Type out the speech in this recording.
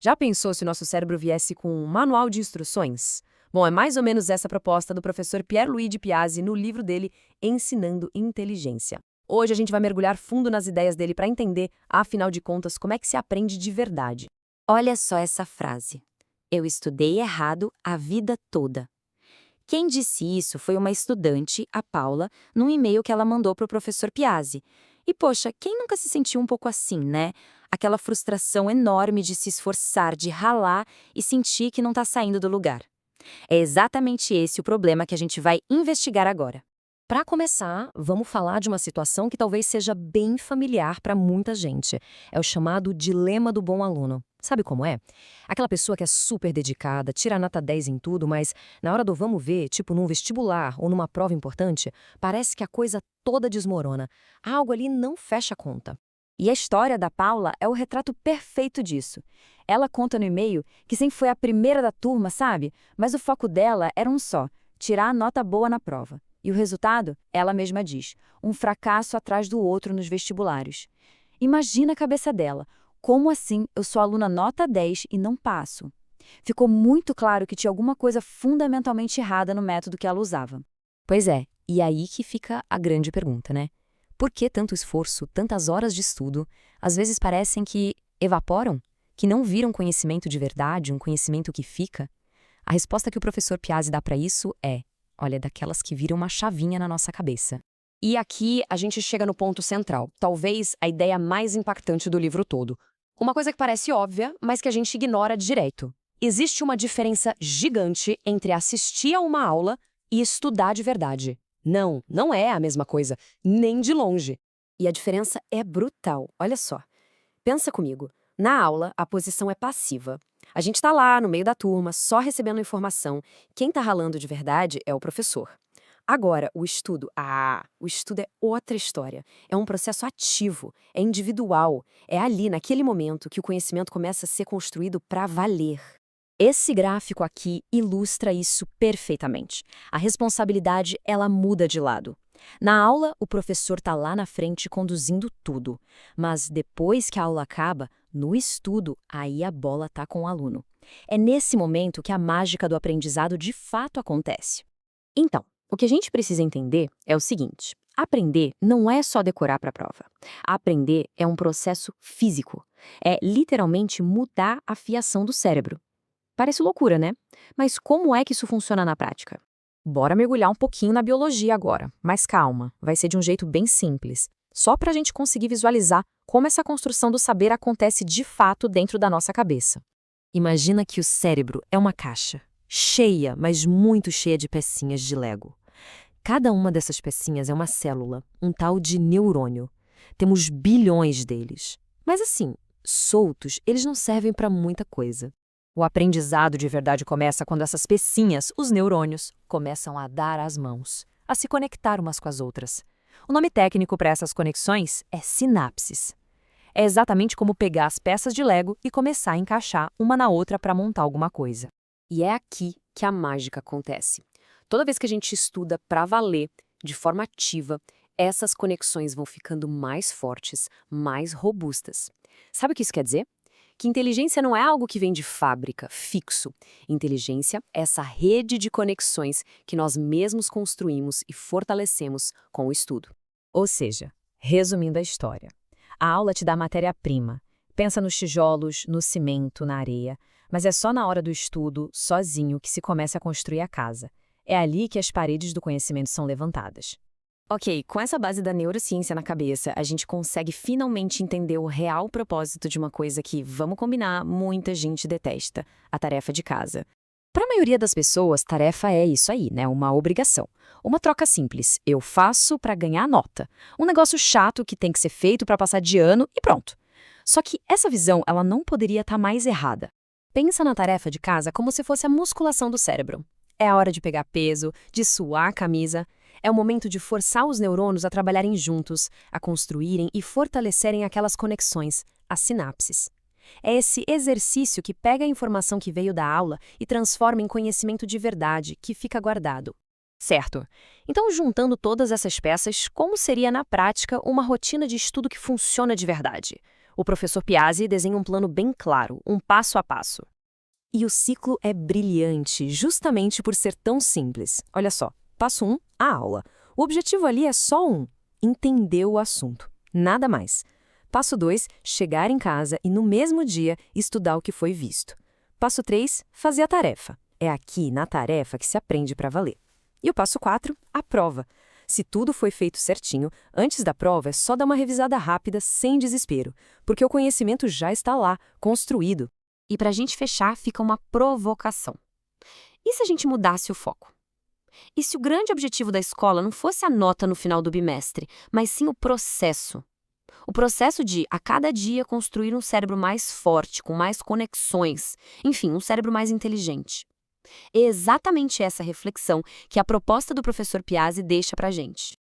Já pensou se o nosso cérebro viesse com um manual de instruções? Bom, é mais ou menos essa a proposta do professor Pierluigi Piazzi no livro dele Ensinando Inteligência. Hoje a gente vai mergulhar fundo nas ideias dele para entender, afinal de contas, como é que se aprende de verdade. Olha só essa frase. Eu estudei errado a vida toda. Quem disse isso foi uma estudante, a Paula, num e-mail que ela mandou para o professor Piazzi. E poxa, quem nunca se sentiu um pouco assim, né? Aquela frustração enorme de se esforçar, de ralar e sentir que não está saindo do lugar. É exatamente esse o problema que a gente vai investigar agora. Para começar, vamos falar de uma situação que talvez seja bem familiar para muita gente. É o chamado dilema do bom aluno. Sabe como é? Aquela pessoa que é super dedicada, tira nota 10 em tudo, mas na hora do vamos ver, tipo num vestibular ou numa prova importante, parece que a coisa toda desmorona. Algo ali não fecha a conta. E a história da Paula é o retrato perfeito disso. Ela conta no e-mail que sempre foi a primeira da turma, sabe? Mas o foco dela era um só: tirar a nota boa na prova. E o resultado, ela mesma diz, um fracasso atrás do outro nos vestibulares. Imagina a cabeça dela. Como assim eu sou aluna nota 10 e não passo? Ficou muito claro que tinha alguma coisa fundamentalmente errada no método que ela usava. Pois é, e aí que fica a grande pergunta, né? Por que tanto esforço, tantas horas de estudo, às vezes parecem que evaporam? Que não viram conhecimento de verdade, um conhecimento que fica? A resposta que o professor Piazzi dá para isso é: olha, daquelas que viram uma chavinha na nossa cabeça. E aqui a gente chega no ponto central, talvez a ideia mais impactante do livro todo. Uma coisa que parece óbvia, mas que a gente ignora direito. Existe uma diferença gigante entre assistir a uma aula e estudar de verdade. Não, não é a mesma coisa, nem de longe. E a diferença é brutal, olha só. Pensa comigo, na aula a posição é passiva. A gente está lá no meio da turma, só recebendo informação. Quem está ralando de verdade é o professor. Agora, o estudo é outra história. É um processo ativo, é individual. É ali, naquele momento, que o conhecimento começa a ser construído para valer. Esse gráfico aqui ilustra isso perfeitamente. A responsabilidade, ela muda de lado. Na aula, o professor está lá na frente conduzindo tudo. Mas depois que a aula acaba, no estudo, aí a bola está com o aluno. É nesse momento que a mágica do aprendizado de fato acontece. Então, o que a gente precisa entender é o seguinte: aprender não é só decorar para a prova. Aprender é um processo físico. É literalmente mudar a fiação do cérebro. Parece loucura, né? Mas como é que isso funciona na prática? Bora mergulhar um pouquinho na biologia agora, mas calma, vai ser de um jeito bem simples, só para a gente conseguir visualizar como essa construção do saber acontece de fato dentro da nossa cabeça. Imagina que o cérebro é uma caixa, cheia, mas muito cheia de pecinhas de Lego. Cada uma dessas pecinhas é uma célula, um tal de neurônio. Temos bilhões deles. Mas assim, soltos, eles não servem para muita coisa. O aprendizado de verdade começa quando essas pecinhas, os neurônios, começam a dar as mãos, a se conectar umas com as outras. O nome técnico para essas conexões é sinapses. É exatamente como pegar as peças de Lego e começar a encaixar uma na outra para montar alguma coisa. E é aqui que a mágica acontece. Toda vez que a gente estuda para valer, de forma ativa, essas conexões vão ficando mais fortes, mais robustas. Sabe o que isso quer dizer? Que inteligência não é algo que vem de fábrica, fixo. Inteligência é essa rede de conexões que nós mesmos construímos e fortalecemos com o estudo. Ou seja, resumindo a história, a aula te dá matéria-prima. Pensa nos tijolos, no cimento, na areia, mas é só na hora do estudo, sozinho, que se começa a construir a casa. É ali que as paredes do conhecimento são levantadas. Ok, com essa base da neurociência na cabeça, a gente consegue finalmente entender o real propósito de uma coisa que, vamos combinar, muita gente detesta: a tarefa de casa. Para a maioria das pessoas, tarefa é isso aí, né? Uma obrigação. Uma troca simples. Eu faço para ganhar nota. Um negócio chato que tem que ser feito para passar de ano e pronto. Só que essa visão, ela não poderia estar mais errada. Pensa na tarefa de casa como se fosse a musculação do cérebro. É a hora de pegar peso, de suar a camisa. É o momento de forçar os neurônios a trabalharem juntos, a construírem e fortalecerem aquelas conexões, as sinapses. É esse exercício que pega a informação que veio da aula e transforma em conhecimento de verdade, que fica guardado. Certo. Então, juntando todas essas peças, como seria na prática uma rotina de estudo que funciona de verdade? O professor Piazzi desenha um plano bem claro, um passo a passo. E o ciclo é brilhante, justamente por ser tão simples. Olha só, passo 1, a aula. O objetivo ali é só um: entender o assunto. Nada mais. Passo 2, chegar em casa e no mesmo dia estudar o que foi visto. Passo 3, fazer a tarefa. É aqui, na tarefa, que se aprende para valer. E o passo 4, a prova. Se tudo foi feito certinho, antes da prova é só dar uma revisada rápida, sem desespero, porque o conhecimento já está lá, construído. E para a gente fechar, fica uma provocação. E se a gente mudasse o foco? E se o grande objetivo da escola não fosse a nota no final do bimestre, mas sim o processo? O processo de, a cada dia, construir um cérebro mais forte, com mais conexões, enfim, um cérebro mais inteligente. É exatamente essa reflexão que a proposta do professor Piazzi deixa para a gente.